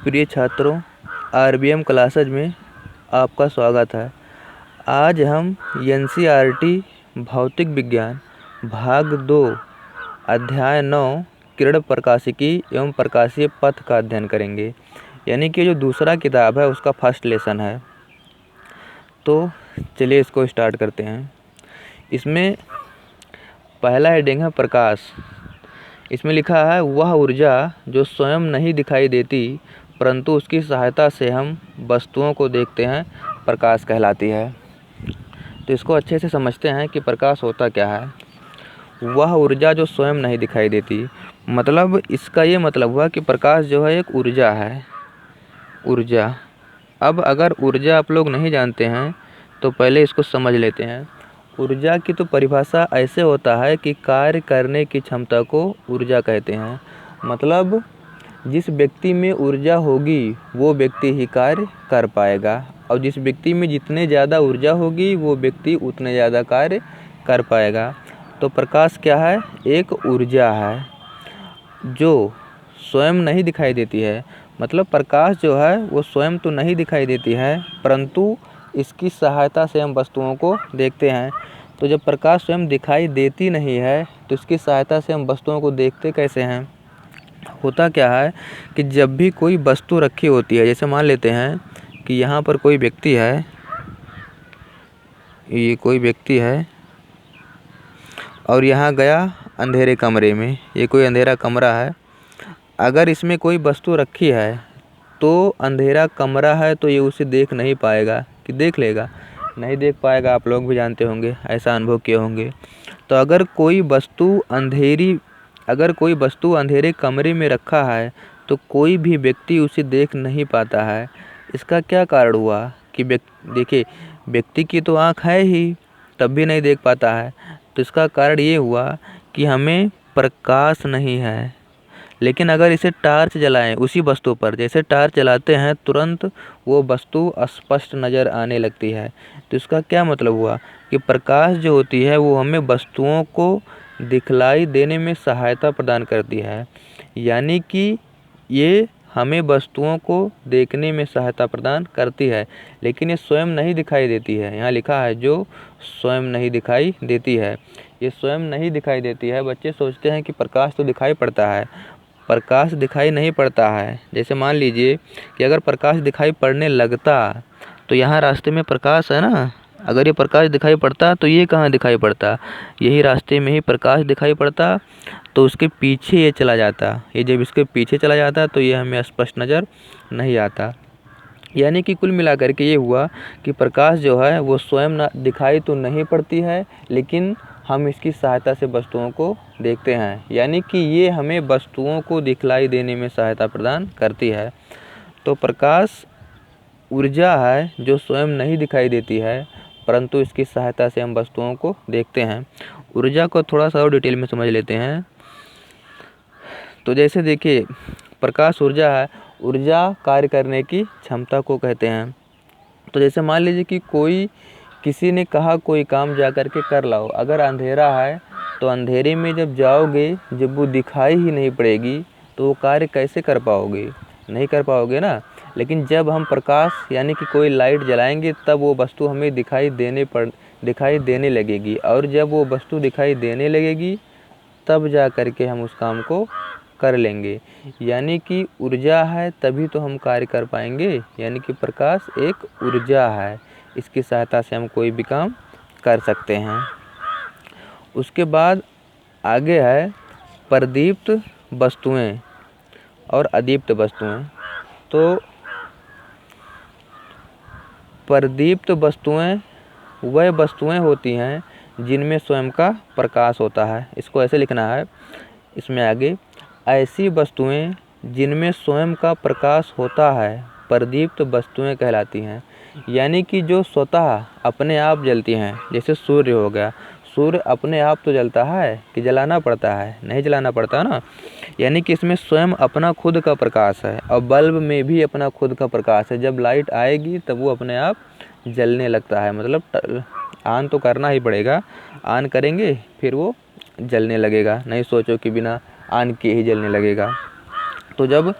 प्रिय छात्रों, RBM classes में आपका स्वागत है। आज हम एनसीईआरटी भौतिक विज्ञान भाग 2 अध्याय 9 किरण प्रकाशिकी एवं प्रकाशीय पथ का अध्ययन करेंगे। यानी कि जो दूसरा किताब है उसका फर्स्ट लेसन है। तो चलिए इसको स्टार्ट करते हैं। इसमें पहला हेडिंग है प्रकाश। इसमें लिखा है वह ऊर्जा जो स्वयं नहीं दिखाई देती परंतु उसकी सहायता से हम वस्तुओं को देखते हैं, प्रकाश कहलाती है। तो इसको अच्छे से समझते हैं कि प्रकाश होता क्या है। वह ऊर्जा जो स्वयं नहीं दिखाई देती, मतलब इसका ये मतलब हुआ कि प्रकाश जो है एक ऊर्जा है। ऊर्जा। अब अगर ऊर्जा आप लोग नहीं जानते हैं तो पहले इसको समझ लेते हैं। ऊर्जा की तो परिभाषा ऐसे होता है कि कार्य करने की क्षमता को ऊर्जा कहते हैं। मतलब जिस व्यक्ति में ऊर्जा होगी वो व्यक्ति ही कार्य कर पाएगा, और जिस व्यक्ति में जितने ज़्यादा ऊर्जा होगी वो व्यक्ति उतने ज़्यादा कार्य कर पाएगा। तो प्रकाश क्या है? एक ऊर्जा है जो स्वयं नहीं दिखाई देती है। मतलब प्रकाश जो है वो स्वयं तो नहीं दिखाई देती है परंतु इसकी सहायता से हम वस्तुओं को देखते हैं। तो जब प्रकाश स्वयं दिखाई देती नहीं है तो इसकी सहायता से हम वस्तुओं को देखते कैसे हैं? होता क्या है कि जब भी कोई वस्तु रखी होती है, जैसे मान लेते हैं कि यहाँ पर कोई व्यक्ति है, ये कोई व्यक्ति है और यहाँ गया अंधेरे कमरे में, ये कोई अंधेरा कमरा है। अगर इसमें कोई वस्तु रखी है तो अंधेरा कमरा है तो ये उसे देख नहीं पाएगा कि देख लेगा? नहीं देख पाएगा। आप लोग भी जानते होंगे, ऐसा अनुभव किए होंगे। तो अगर कोई वस्तु अंधेरे कमरे में रखा है तो कोई भी व्यक्ति उसे देख नहीं पाता है। इसका क्या कारण हुआ कि देखिए, व्यक्ति की तो आँख है ही तब भी नहीं देख पाता है। तो इसका कारण ये हुआ कि हमें प्रकाश नहीं है। लेकिन अगर इसे टॉर्च जलाएं उसी वस्तु पर, जैसे टॉर्च जलाते हैं तुरंत वो वस्तु स्पष्ट नज़र आने लगती है। तो इसका क्या मतलब हुआ कि प्रकाश जो होती है वो हमें वस्तुओं को दिखलाई देने में सहायता प्रदान करती है। यानी कि ये हमें वस्तुओं को देखने में सहायता प्रदान करती है, लेकिन ये स्वयं नहीं दिखाई देती है। यहाँ लिखा है जो स्वयं नहीं दिखाई देती है। ये स्वयं नहीं दिखाई देती है। बच्चे सोचते हैं कि प्रकाश तो दिखाई पड़ता है। प्रकाश दिखाई नहीं पड़ता है। जैसे मान लीजिए कि अगर प्रकाश दिखाई पड़ने लगता तो यहाँ रास्ते में प्रकाश है ना, अगर ये प्रकाश दिखाई पड़ता तो ये कहाँ दिखाई पड़ता? यही रास्ते में ही प्रकाश दिखाई पड़ता, तो उसके पीछे ये चला जाता। ये जब इसके पीछे चला जाता तो ये हमें स्पष्ट नज़र नहीं आता। यानी कि कुल मिलाकर के ये हुआ कि प्रकाश जो है वो स्वयं दिखाई तो नहीं पड़ती है, लेकिन हम इसकी सहायता से वस्तुओं को देखते हैं। यानी कि ये हमें वस्तुओं को दिखलाई देने में सहायता प्रदान करती है। तो प्रकाश ऊर्जा है जो स्वयं नहीं दिखाई देती है परंतु इसकी सहायता से हम वस्तुओं को देखते हैं। ऊर्जा को थोड़ा सा और डिटेल में समझ लेते हैं। तो जैसे देखिए, प्रकाश ऊर्जा है। ऊर्जा कार्य करने की क्षमता को कहते हैं। तो जैसे मान लीजिए कि किसी ने कहा कोई काम जा कर के कर लाओ। अगर अंधेरा है तो अंधेरे में जब जाओगे, जब वो दिखाई ही नहीं पड़ेगी तो वो कार्य कैसे कर पाओगे? नहीं कर पाओगे ना। लेकिन जब हम प्रकाश यानी कि कोई लाइट जलाएंगे तब वो वस्तु हमें दिखाई देने लगेगी, और जब वो वस्तु दिखाई देने लगेगी तब जा कर के हम उस काम को कर लेंगे। यानी कि ऊर्जा है तभी तो हम कार्य कर पाएंगे। यानी कि प्रकाश एक ऊर्जा है, इसकी सहायता से हम कोई भी काम कर सकते हैं। उसके बाद आगे है प्रदीप्त वस्तुएं और अदीप्त वस्तुएं। तो प्रदीप्त वस्तुएं वह वस्तुएं होती हैं जिनमें स्वयं का प्रकाश होता है। इसको ऐसे लिखना है इसमें आगे, ऐसी वस्तुएं जिनमें स्वयं का प्रकाश होता है प्रदीप्त वस्तुएं कहलाती हैं। यानी कि जो स्वतः अपने आप जलती हैं। जैसे सूर्य हो गया, सूर्य अपने आप तो जलता है कि जलाना पड़ता है? नहीं जलाना पड़ता ना। यानी कि इसमें स्वयं अपना खुद का प्रकाश है, और बल्ब में भी अपना खुद का प्रकाश है। जब लाइट आएगी तब वो अपने आप जलने लगता है। मतलब ऑन तो करना ही पड़ेगा, ऑन करेंगे फिर वो जलने लगेगा। नहीं सोचो कि बिना ऑन किए ही जलने लगेगा। तो जब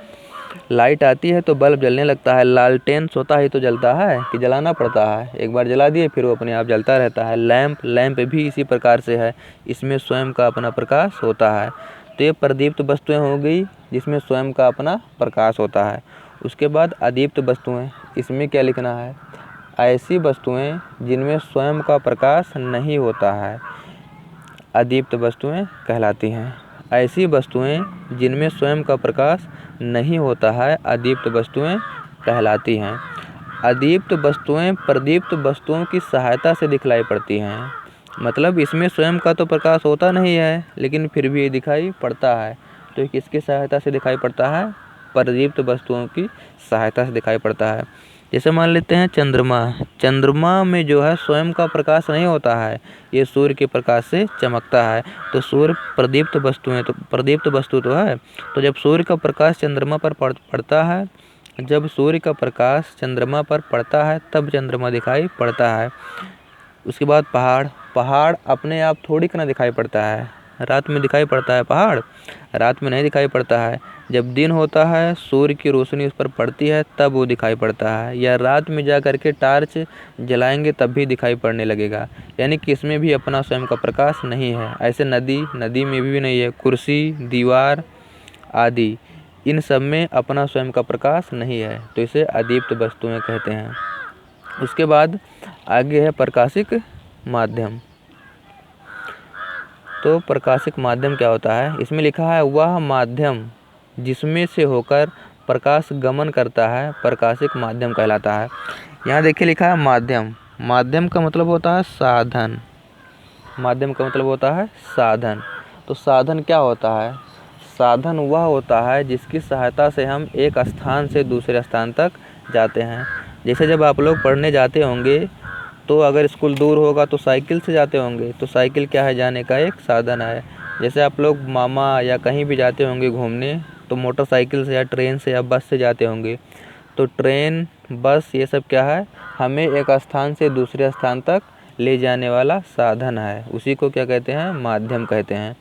लाइट आती है तो बल्ब जलने लगता है। लालटेन सोता ही तो जलता है कि जलाना पड़ता है, एक बार जला दिए फिर वो अपने आप जलता रहता है। लैंप भी इसी प्रकार से है, इसमें स्वयं का अपना प्रकाश होता है। तो ये प्रदीप्त वस्तुएं हो गई जिसमें स्वयं का अपना प्रकाश होता है। उसके बाद अदीप्त वस्तुएं, इसमें क्या लिखना है, ऐसी वस्तुएं जिनमें स्वयं का प्रकाश नहीं होता है अदीप्त वस्तुएं कहलाती हैं। ऐसी वस्तुएं जिनमें स्वयं का प्रकाश नहीं होता है अदीप्त वस्तुएं कहलाती हैं। अदीप्त वस्तुएं प्रदीप्त वस्तुओं की सहायता से दिखलाई पड़ती हैं। मतलब इसमें स्वयं का तो प्रकाश होता नहीं है लेकिन फिर भी ये दिखाई पड़ता है। तो किसकी सहायता से दिखाई पड़ता है, प्रदीप्त वस्तुओं की सहायता से दिखाई पड़ता है। जैसे मान लेते हैं चंद्रमा में जो है स्वयं का प्रकाश नहीं होता है, ये सूर्य के प्रकाश से चमकता है। तो सूर्य प्रदीप्त वस्तु तो है। तो जब सूर्य का प्रकाश चंद्रमा पर पड़ता है, जब सूर्य का प्रकाश चंद्रमा पर पड़ता है तब चंद्रमा दिखाई पड़ता है। उसके बाद पहाड़ अपने आप थोड़ी ना दिखाई पड़ता है, रात में दिखाई पड़ता है पहाड़, रात में नहीं दिखाई पड़ता है। जब दिन होता है सूर्य की रोशनी उस पर पड़ती है तब वो दिखाई पड़ता है, या रात में जा कर के टार्च जलाएंगे तब भी दिखाई पड़ने लगेगा। यानी कि इसमें भी अपना स्वयं का प्रकाश नहीं है। ऐसे नदी में भी नहीं है, कुर्सी, दीवार आदि इन सब में अपना स्वयं का प्रकाश नहीं है, तो इसे अदीप्त वस्तुएं कहते हैं। उसके बाद आगे है प्रकाशिक माध्यम। तो प्रकाशिक माध्यम क्या होता है, इसमें लिखा है वह माध्यम जिसमें से होकर प्रकाश गमन करता है प्रकाशिक माध्यम कहलाता है। यहाँ देखिए लिखा है माध्यम का मतलब होता है साधन। माध्यम का मतलब होता है साधन। तो साधन क्या होता है, साधन वह होता है जिसकी सहायता से हम एक स्थान से दूसरे स्थान तक जाते हैं। जैसे जब आप लोग पढ़ने जाते होंगे तो अगर स्कूल दूर होगा तो साइकिल से जाते होंगे, तो साइकिल क्या है, जाने का एक साधन है। जैसे आप लोग मामा या कहीं भी जाते होंगे घूमने तो मोटरसाइकिल से या ट्रेन से या बस से जाते होंगे। तो ट्रेन, बस ये सब क्या है, हमें एक स्थान से दूसरे स्थान तक ले जाने वाला साधन है, उसी को क्या कहते हैं, माध्यम कहते हैं।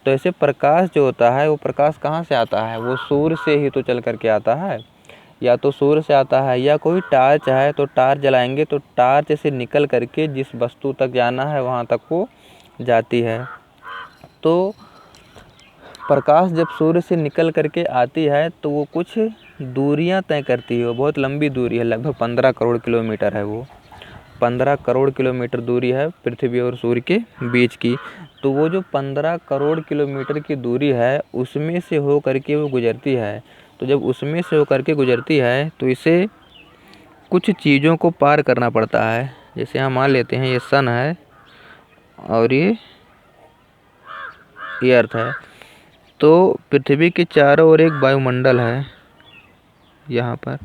तो ऐसे प्रकाश जो होता है वो प्रकाश कहाँ से आता है, वो सूर्य से ही तो चल करके आता है, या तो सूर्य से आता है, या कोई टार्च है तो टार्च जलाएंगे तो टार्च से निकल करके जिस वस्तु तक जाना है वहाँ तक वो जाती है। तो प्रकाश जब सूर्य से निकल करके आती है तो वो कुछ दूरियां तय करती है, वो बहुत लंबी दूरी है, लगभग 15 करोड़ किलोमीटर है। वो 15 करोड़ किलोमीटर दूरी है पृथ्वी और सूर्य के बीच की। तो वो जो 15 करोड़ किलोमीटर की दूरी है उसमें से हो करके वो गुजरती है। तो जब उसमें से हो करके गुजरती है तो इसे कुछ चीज़ों को पार करना पड़ता है। जैसे हम मान लेते हैं ये सन है और ये अर्थ है। तो पृथ्वी के चारों ओर एक वायुमंडल है, यहाँ पर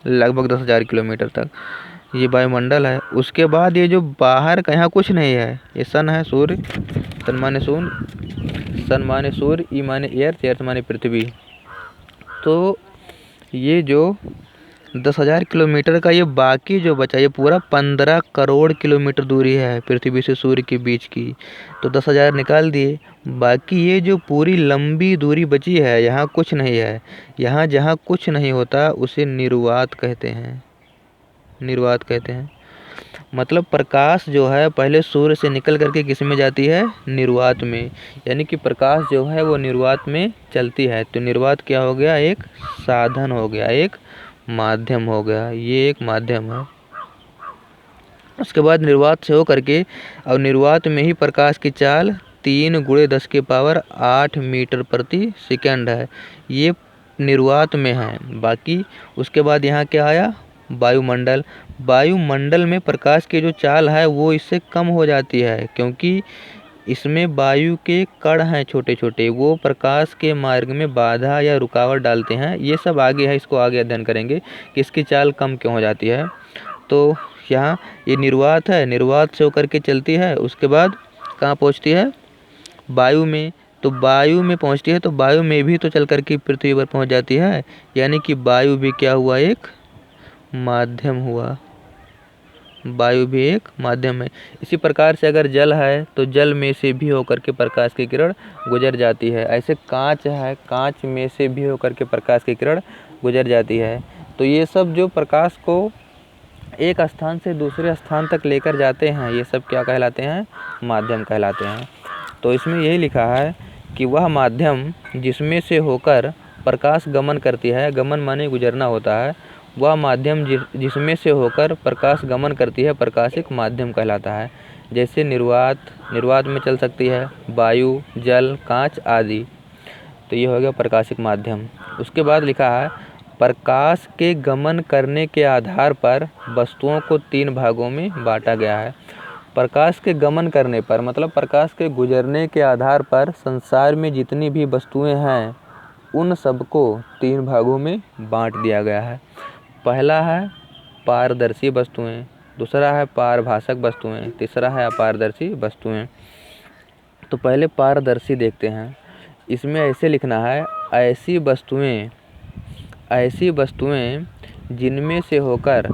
लगभग 10,000 किलोमीटर तक ये वायुमंडल है। उसके बाद ये जो बाहर का यहाँ कुछ नहीं है, ये सन है, सूर्य, सन माने सूर्य, ई माने अर्थ माने पृथ्वी। तो ये जो 10,000 किलोमीटर का ये बाकी जो बचा, ये पूरा 15 करोड़ किलोमीटर दूरी है पृथ्वी से सूर्य के बीच की। तो 10,000 निकाल दिए, बाकी ये जो पूरी लंबी दूरी बची है यहाँ कुछ नहीं है। यहाँ जहाँ कुछ नहीं होता उसे निर्वात कहते हैं, निर्वात कहते हैं। मतलब प्रकाश जो है पहले सूर्य से निकल करके किस में जाती है, निर्वात में, यानी कि प्रकाश जो है वो निर्वात में चलती है। तो निर्वात क्या हो गया, एक साधन हो गया, एक माध्यम हो गया, ये एक माध्यम है। उसके बाद निर्वात से हो करके, और निर्वात में ही प्रकाश की चाल 3 × 10⁸ मीटर प्रति सेकंड है, ये निर्वात में है। बाकी उसके बाद यहाँ क्या आया, वायुमंडल। वायुमंडल में प्रकाश की जो चाल है वो इससे कम हो जाती है, क्योंकि इसमें वायु के कण हैं छोटे छोटे, वो प्रकाश के मार्ग में बाधा या रुकावट डालते हैं। ये सब आगे है, इसको आगे अध्ययन करेंगे कि इसकी चाल कम क्यों हो जाती है। तो यहाँ ये निर्वात है, निर्वात से होकर के चलती है, उसके बाद कहाँ पहुँचती है, वायु में। तो वायु में पहुँचती है तो वायु में भी तो चल करके पृथ्वी पर पहुँच जाती है, यानी कि वायु भी क्या हुआ, एक माध्यम हुआ, वायु भी एक माध्यम है। इसी प्रकार से अगर जल है तो जल में से भी होकर के प्रकाश की किरण गुजर जाती है। ऐसे कांच है, कांच में से भी होकर के प्रकाश की किरण गुजर जाती है। तो ये सब जो प्रकाश को एक स्थान से दूसरे स्थान तक लेकर जाते हैं, ये सब क्या कहलाते हैं? माध्यम कहलाते हैं। तो इसमें यही लिखा है कि वह माध्यम जिसमें से होकर प्रकाश गमन करती है, गमन माने गुजरना होता है, वह माध्यम जिसमें से होकर प्रकाश गमन करती है प्रकाशिक माध्यम कहलाता है। जैसे निर्वात में चल सकती है, वायु, जल, कांच आदि। तो ये हो गया प्रकाशिक माध्यम। उसके बाद लिखा है प्रकाश के गमन करने के आधार पर वस्तुओं को 3 भागों में बांटा गया है। प्रकाश के गमन करने पर मतलब प्रकाश के गुजरने के आधार पर संसार में जितनी भी वस्तुएं हैं उन सबको 3 भागों में बांट दिया गया है। पहला है पारदर्शी वस्तुएं, दूसरा है पारभाषक वस्तुएं, तीसरा है अपारदर्शी वस्तुएं। तो पहले पारदर्शी देखते हैं। इसमें ऐसे लिखना है ऐसी वस्तुएं जिनमें से होकर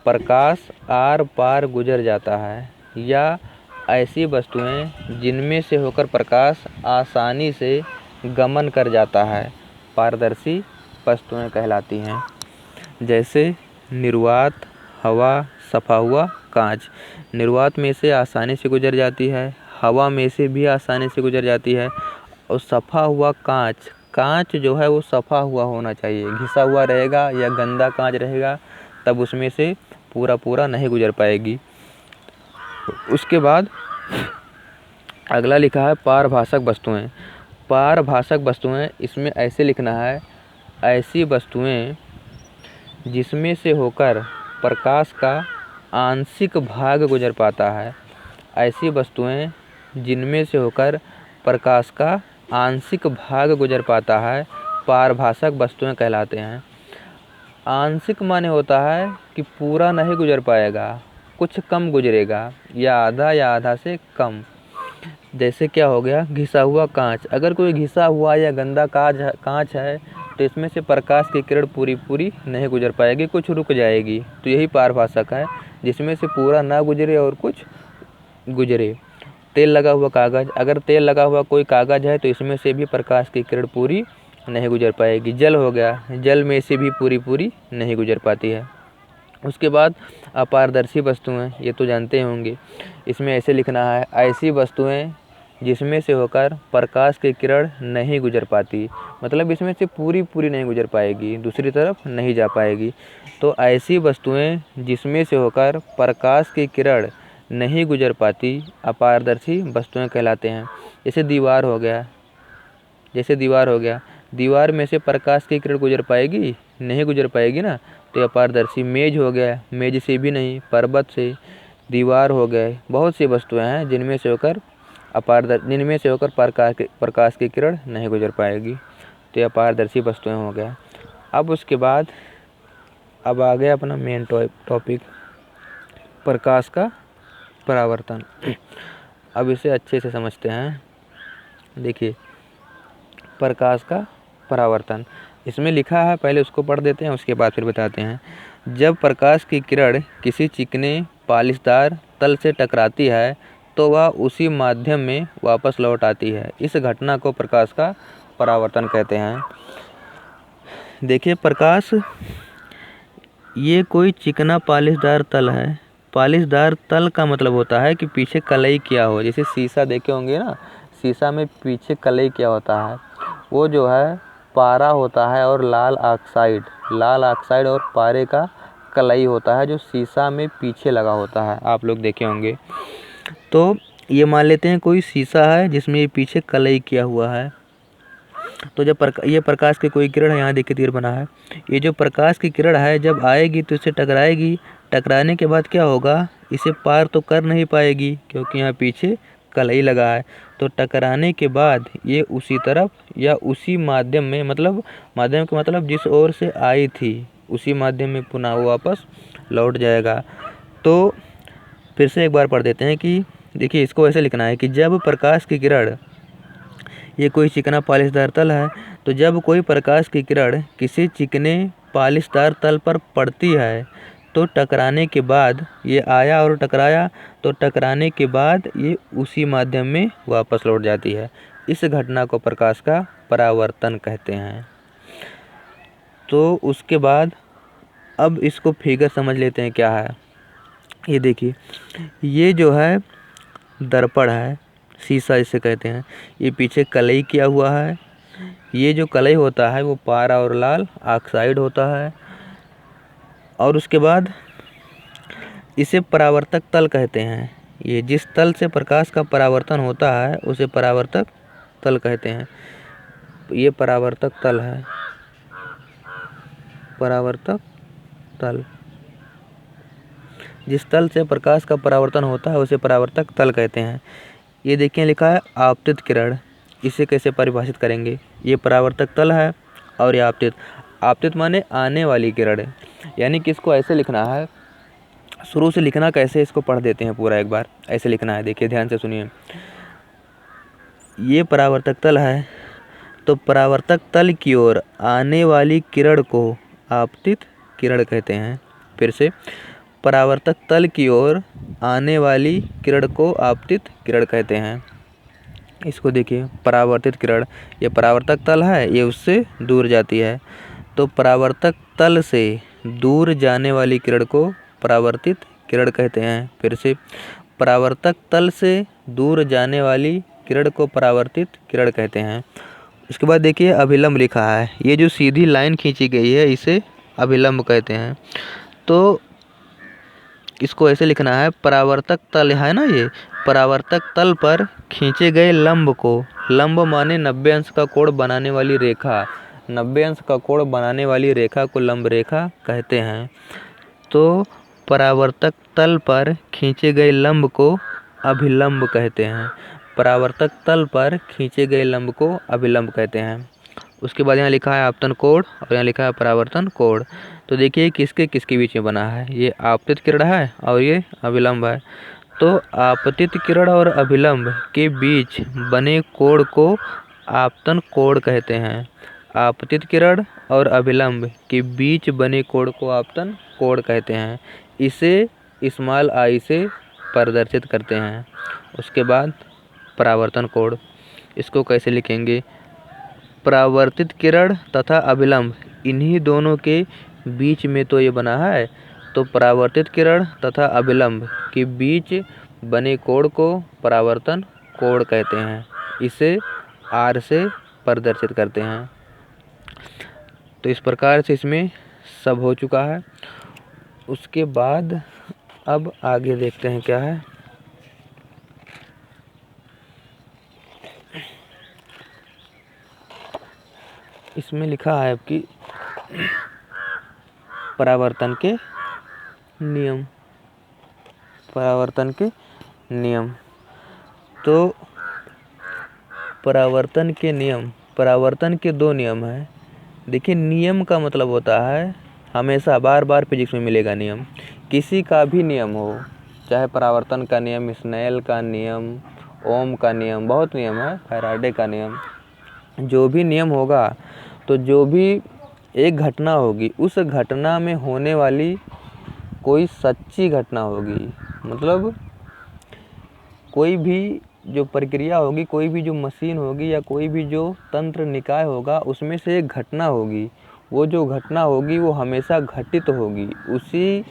प्रकाश आर पार गुजर जाता है, या ऐसी वस्तुएं जिनमें से होकर प्रकाश आसानी से गमन कर जाता है, पारदर्शी वस्तुएं कहलाती हैं। जैसे निर्वात, हवा, सफा हुआ कांच। निर्वात में से आसानी से गुजर जाती है, हवा में से भी आसानी से गुजर जाती है, और सफा हुआ कांच जो है वो सफा हुआ होना चाहिए। घिसा हुआ रहेगा या गंदा कांच रहेगा तब उसमें से पूरा नहीं गुजर पाएगी। उसके बाद अगला लिखा है पारभाषक वस्तुएं। पारभाषक वस्तुएं, इसमें ऐसे लिखना है ऐसी वस्तुएं जिसमें से होकर प्रकाश का आंशिक भाग गुजर पाता है। ऐसी वस्तुएं जिनमें से होकर प्रकाश का आंशिक भाग गुजर पाता है पारभाषक वस्तुएं कहलाते हैं। आंशिक माने होता है कि पूरा नहीं गुजर पाएगा, कुछ कम गुजरेगा, या आधा से कम। जैसे क्या हो गया, घिसा हुआ कांच। अगर कोई घिसा हुआ या गंदा कांच है तो इसमें से प्रकाश की किरण पूरी नहीं गुजर पाएगी, कुछ रुक जाएगी। तो यही पारभाषक है, जिसमें से पूरा ना गुजरे और कुछ गुजरे। तेल लगा हुआ कागज़, अगर तेल लगा हुआ कोई कागज़ है तो इसमें से भी प्रकाश की किरण पूरी नहीं गुजर पाएगी। जल हो गया, जल में से भी पूरी नहीं गुजर पाती है। उसके बाद अपारदर्शी वस्तुएं, ये तो जानते होंगे। इसमें ऐसे लिखना है ऐसी वस्तुएं जिसमें से होकर प्रकाश की किरण नहीं गुजर पाती, मतलब इसमें से पूरी नहीं गुजर पाएगी, दूसरी तरफ नहीं जा पाएगी। तो ऐसी वस्तुएं जिसमें से होकर प्रकाश की किरण नहीं गुजर पाती अपारदर्शी वस्तुएं कहलाते हैं। जैसे दीवार हो गया, दीवार में से प्रकाश की किरण गुजर पाएगी? नहीं गुजर पाएगी ना, तो अपारदर्शी। मेज हो गया, मेज से भी नहीं, पर्वत से। दीवार हो गए, बहुत सी वस्तुएं हैं जिनमें से होकर प्रकाश की किरण नहीं गुजर पाएगी, तो ये अपारदर्शी वस्तुएं हो गया। अब उसके बाद अब आ गया अपना मेन टॉपिक, प्रकाश का परावर्तन। अब इसे अच्छे से समझते हैं। देखिए, प्रकाश का परावर्तन, इसमें लिखा है, पहले उसको पढ़ देते हैं, उसके बाद फिर बताते हैं। जब प्रकाश की किरण किसी चिकने पालिशदार तल से टकराती है तो वह उसी माध्यम में वापस लौट आती है। इस घटना को प्रकाश का परावर्तन कहते हैं। देखिए, प्रकाश, ये कोई चिकना पालिशदार तल है। पालिशदार तल का मतलब होता है कि पीछे कलई किया हो। जैसे शीशा देखे होंगे ना, शीशा में पीछे कलई किया होता है, वो जो है पारा होता है, और लाल ऑक्साइड और पारे का कलई होता है जो शीशा में पीछे लगा होता है, आप लोग देखे होंगे। तो ये मान लेते हैं कोई शीशा है जिसमें ये पीछे कलई किया हुआ है। तो जब ये प्रकाश की कोई किरण है, यहाँ देखिए तीर बना है, ये जो प्रकाश की किरण है जब आएगी तो इससे टकराएगी। टकराने के बाद क्या होगा, इसे पार तो कर नहीं पाएगी क्योंकि यहाँ पीछे कलई लगा है। तो टकराने के बाद ये उसी तरफ या उसी माध्यम में, मतलब माध्यम का मतलब जिस ओर से आई थी उसी माध्यम में पुनः वो वापस लौट जाएगा। तो फिर से एक बार पढ़ देते हैं कि देखिए, इसको ऐसे लिखना है कि जब प्रकाश की किरण, ये कोई चिकना पालिशदार तल है, तो जब कोई प्रकाश की किरण किसी चिकने पालिशदार तल पर पड़ती है तो टकराने के बाद ये आया और टकराया, तो टकराने के बाद ये उसी माध्यम में वापस लौट जाती है। इस घटना को प्रकाश का परावर्तन कहते हैं। तो उसके बाद अब इसको फिगर समझ लेते हैं क्या है। ये देखिए, ये जो है दर्पण है, शीशा इसे कहते हैं। ये पीछे कलई किया हुआ है। ये जो कलई होता है वो पारा और लाल ऑक्साइड होता है। और उसके बाद इसे परावर्तक तल कहते हैं। ये जिस तल से प्रकाश का परावर्तन होता है उसे परावर्तक तल कहते हैं। ये परावर्तक तल है, परावर्तक तल। जिस तल से प्रकाश का परावर्तन होता है उसे परावर्तक तल कहते हैं। ये देखिए लिखा है आपतित किरण। इसे कैसे परिभाषित करेंगे? ये परावर्तक तल है और ये आपतित। आपतित माने आने वाली किरण, यानी कि इसको ऐसे लिखना है। शुरू से लिखना कैसे, इसको पढ़ देते हैं पूरा एक बार। ऐसे लिखना है, देखिए ध्यान से सुनिए। ये परावर्तक तल है, तो परावर्तक तल की ओर आने वाली किरण को आपतित किरण कहते हैं। फिर से, परावर्तक तल की ओर आने वाली किरण को आपतित किरण कहते हैं। इसको देखिए, परावर्तित किरण, ये परावर्तक तल है, ये उससे दूर जाती है, तो परावर्तक तल से दूर जाने वाली किरण को परावर्तित किरण कहते हैं। फिर से, परावर्तक तल से दूर जाने वाली किरण को परावर्तित किरण कहते हैं। उसके बाद देखिए अभिलंब लिखा है। ये जो सीधी लाइन खींची गई है इसे अभिलंब कहते हैं। तो इसको ऐसे लिखना है, परावर्तक तल है ना, ये परावर्तक तल पर खींचे गए लंब को, लंब माने 90 अंश का कोण बनाने वाली रेखा, 90 अंश का कोण बनाने वाली रेखा को लंब रेखा कहते हैं। तो परावर्तक तल पर खींचे गए लंब को अभिलंब कहते हैं। परावर्तक तल पर खींचे गए लंब को अभिलंब कहते हैं। उसके बाद यहाँ लिखा है आपतन कोण और यहाँ लिखा है परावर्तन कोण। तो देखिए किसके किसके बीच में बना है, ये आपतित किरण है और ये अभिलंब है। तो आपतित किरण और अभिलंब के बीच बने कोण को आपतन कोण कहते हैं। आपतित किरण और अभिलंब के बीच बने कोण को आपतन कोण कहते हैं। इसे स्मॉल आई से प्रदर्शित करते हैं। उसके बाद परावर्तन कोण, इसको कैसे लिखेंगे? परावर्तित किरण तथा अभिलंब, इन्हीं दोनों के बीच में तो ये बना है, तो परावर्तित किरण तथा अभिलंब के बीच बने कोण को परावर्तन कोण कहते हैं। इसे आर से प्रदर्शित करते हैं। तो इस प्रकार से इसमें सब हो चुका है। उसके बाद अब आगे देखते हैं क्या है। इसमें लिखा है कि परावर्तन के नियम, परावर्तन के नियम। तो परावर्तन के नियम, परावर्तन के दो नियम हैं। देखिए, नियम का मतलब होता है हमेशा, बार बार फिजिक्स में मिलेगा नियम। किसी का भी नियम हो, चाहे परावर्तन का नियम, स्नेल का नियम, ओम का नियम, बहुत नियम है, फैराडे का नियम, जो भी नियम होगा, तो जो भी एक घटना होगी उस घटना में होने वाली कोई सच्ची घटना होगी, मतलब कोई भी जो प्रक्रिया होगी, कोई भी जो मशीन होगी या कोई भी जो तंत्र निकाय होगा, उसमें से एक घटना होगी। वो जो घटना होगी वो हमेशा घटित होगी। उसी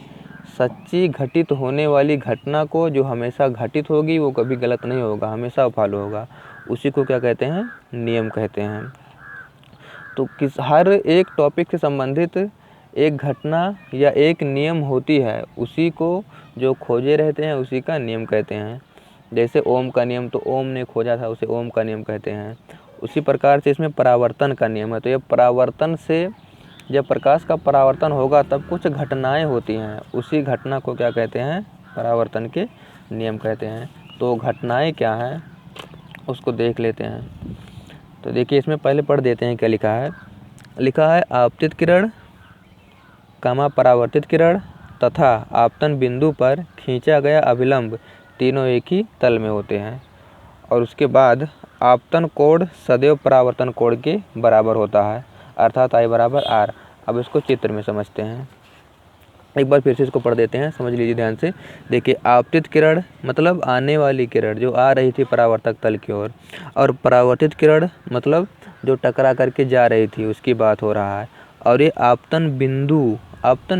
सच्ची घटित होने वाली घटना को जो हमेशा घटित होगी वो कभी गलत नहीं होगा, हमेशा फॉलो होगा। उसी को क्या कहते हैं? नियम कहते हैं। तो हर एक टॉपिक से संबंधित एक घटना या एक नियम होती है, उसी को जो खोजे रहते हैं उसी का नियम कहते हैं। जैसे ओम का नियम, तो ओम ने खोजा था, उसे ओम का नियम कहते हैं। उसी प्रकार से इसमें परावर्तन का नियम है। तो ये परावर्तन से, जब प्रकाश का परावर्तन होगा तब कुछ घटनाएं होती हैं, उसी घटना को क्या कहते हैं? परावर्तन के नियम कहते हैं। तो घटनाएं क्या हैं उसको देख लेते हैं। तो देखिए, इसमें पहले पढ़ देते हैं क्या लिखा है। लिखा है आपतित किरण, परावर्तित किरण तथा आपतन बिंदु पर खींचा गया अभिलंब तीनों एक ही तल में होते हैं। और उसके बाद आपतन कोण सदैव परावर्तन कोण के बराबर होता है, अर्थात I बराबर R। अब इसको चित्र में समझते हैं। एक बार फिर से इसको पढ़ देते हैं, समझ लीजिए ध्यान से। देखिए, आपतित किरण मतलब आने वाली किरण जो आ रही थी परावर्तक तल की ओर, और परावर्तित किरण मतलब जो टकरा करके जा रही थी उसकी बात हो रहा है। और ये आपतन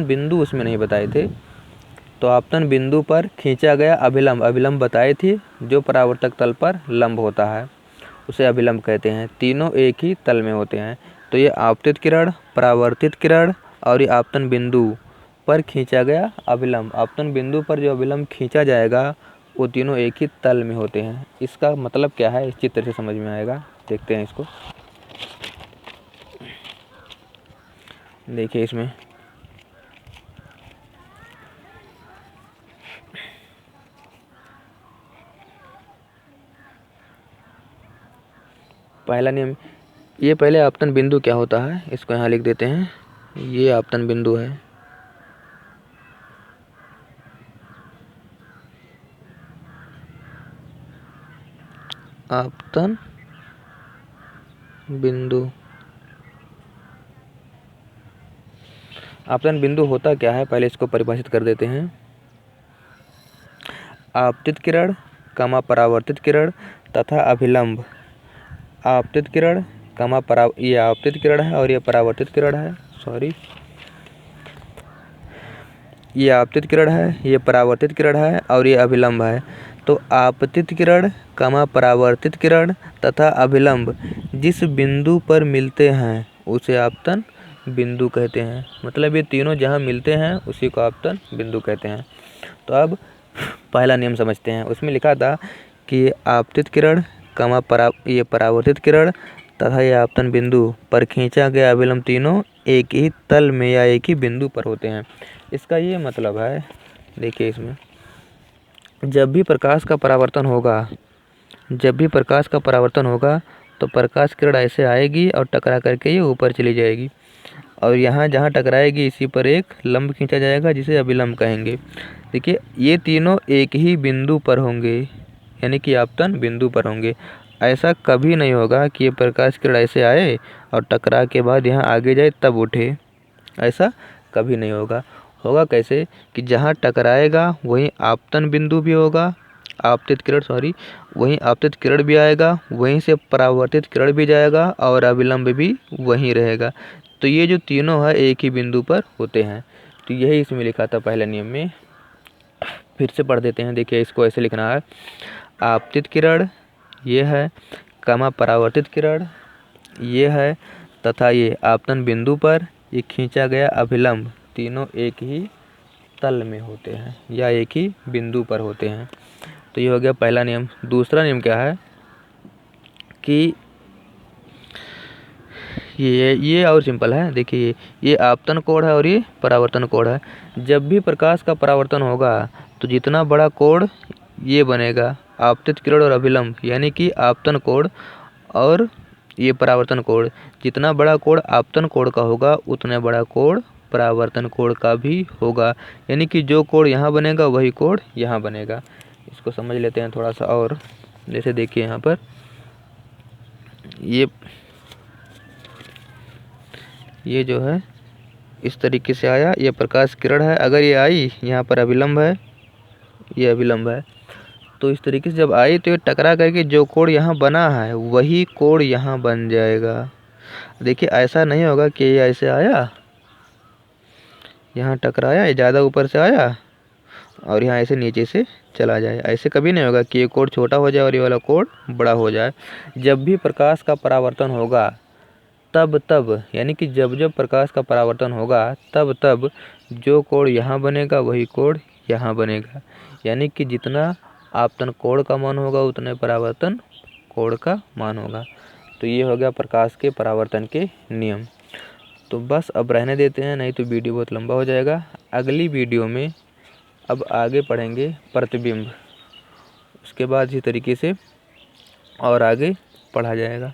बिंदु उसमें नहीं बताए थे, तो आपतन बिंदु पर खींचा गया अभिलंब बताए थे, जो परावर्तक तल पर लंब होता है उसे अभिलंब कहते हैं। तीनों एक ही तल में होते हैं। तो ये आपतित किरण, परावर्तित किरण और ये आपतन बिंदु पर खींचा गया अभिलंब, आपतन बिंदु पर जो अभिलंब खींचा जाएगा वो तीनों एक ही तल में होते हैं। इसका मतलब क्या है, इस चित्र से समझ में आएगा। देखते हैं इसको। देखिए, इसमें पहला नियम, ये पहले आपतन बिंदु क्या होता है इसको यहाँ लिख देते हैं। ये आपतन बिंदु है, आपतन बिंदु। आपतन बिंदु होता क्या है, पहले इसको परिभाषित कर देते हैं। आपतित किरण, परावर्तित किरण तथा अभिलंब। आपतित किरण, ये आपतित किरण है और ये परावर्तित किरण है। ये आपतित किरण है, ये परावर्तित किरण है और ये अभिलंब है। तो आपतित किरण, परावर्तित किरण तथा अभिलंब जिस बिंदु पर मिलते हैं उसे आपतन बिंदु कहते हैं। मतलब ये तीनों जहाँ मिलते हैं उसी को आपतन बिंदु कहते हैं। तो अब पहला नियम समझते हैं। उसमें लिखा था कि आपतित किरण, ये परावर्तित किरण तथा ये आपतन बिंदु पर खींचा गया अभिलंब तीनों एक ही तल में या एक ही बिंदु पर होते हैं। इसका ये मतलब है, देखिए इसमें जब भी प्रकाश का परावर्तन होगा तो प्रकाश किरण ऐसे आएगी और टकरा करके ये ऊपर चली जाएगी, और यहाँ जहाँ टकराएगी इसी पर एक लंब खींचा जाएगा जिसे अभिलंब कहेंगे। देखिए, ये तीनों एक ही बिंदु पर होंगे, यानी कि आपतन बिंदु पर होंगे। ऐसा कभी नहीं होगा कि ये प्रकाश किरण ऐसे आए और टकरा के बाद यहाँ आगे जाए तब उठे, ऐसा कभी नहीं होगा। होगा कैसे कि जहाँ टकराएगा वहीं आपतन बिंदु भी होगा, वहीं आपतित किरण भी आएगा, वहीं से परावर्तित किरण भी जाएगा और अभिलंब भी वहीं रहेगा। तो ये जो तीनों है एक ही बिंदु पर होते हैं। तो यही इसमें लिखा था पहले नियम में। फिर से पढ़ देते हैं। देखिए, इसको ऐसे लिखना है, आपतित किरण ये है, परावर्तित किरण ये है, तथा ये आपतन बिंदु पर ये खींचा गया अभिलंब तीनों एक ही तल में होते हैं या एक ही बिंदु पर होते हैं। तो ये हो गया पहला नियम। दूसरा नियम क्या है कि ये और सिंपल है। देखिए, ये आपतन कोण है और ये परावर्तन कोण है। जब भी प्रकाश का परावर्तन होगा तो जितना बड़ा कोण ये बनेगा आपतित किरण और अभिलंब, यानी कि आपतन कोण और ये परावर्तन कोण, जितना बड़ा कोण आपतन कोण का होगा उतना बड़ा कोण परावर्तन कोण का भी होगा। यानी कि जो कोण यहाँ बनेगा वही कोण यहाँ बनेगा। इसको समझ लेते हैं थोड़ा सा और। जैसे देखिए, यहाँ पर ये जो है इस तरीके से आया, ये प्रकाश किरण है। अगर ये आई, यहाँ पर अभिलंब है, ये अभिलंब है, तो इस तरीके से जब आई तो ये टकरा करके जो कोण यहाँ बना है वही कोण यहाँ बन जाएगा। देखिए, ऐसा नहीं होगा कि ये ऐसे आया, यहाँ टकराया, ये ज़्यादा ऊपर से आया और यहाँ ऐसे नीचे से चला जाए। ऐसे कभी नहीं होगा कि ये कोण छोटा हो जाए और ये वाला कोण बड़ा हो जाए। जब भी प्रकाश का परावर्तन होगा तब यानी कि जब प्रकाश का परावर्तन होगा तब जो कोण यहाँ बनेगा वही कोण यहाँ बनेगा। यानी कि जितना आपतन कोण का मान होगा उतने परावर्तन कोण का मान होगा। तो ये हो गया प्रकाश के परावर्तन के नियम। तो बस अब रहने देते हैं, नहीं तो वीडियो बहुत लंबा हो जाएगा। अगली वीडियो में अब आगे पढ़ेंगे प्रतिबिंब, उसके बाद इसी तरीके से और आगे पढ़ा जाएगा।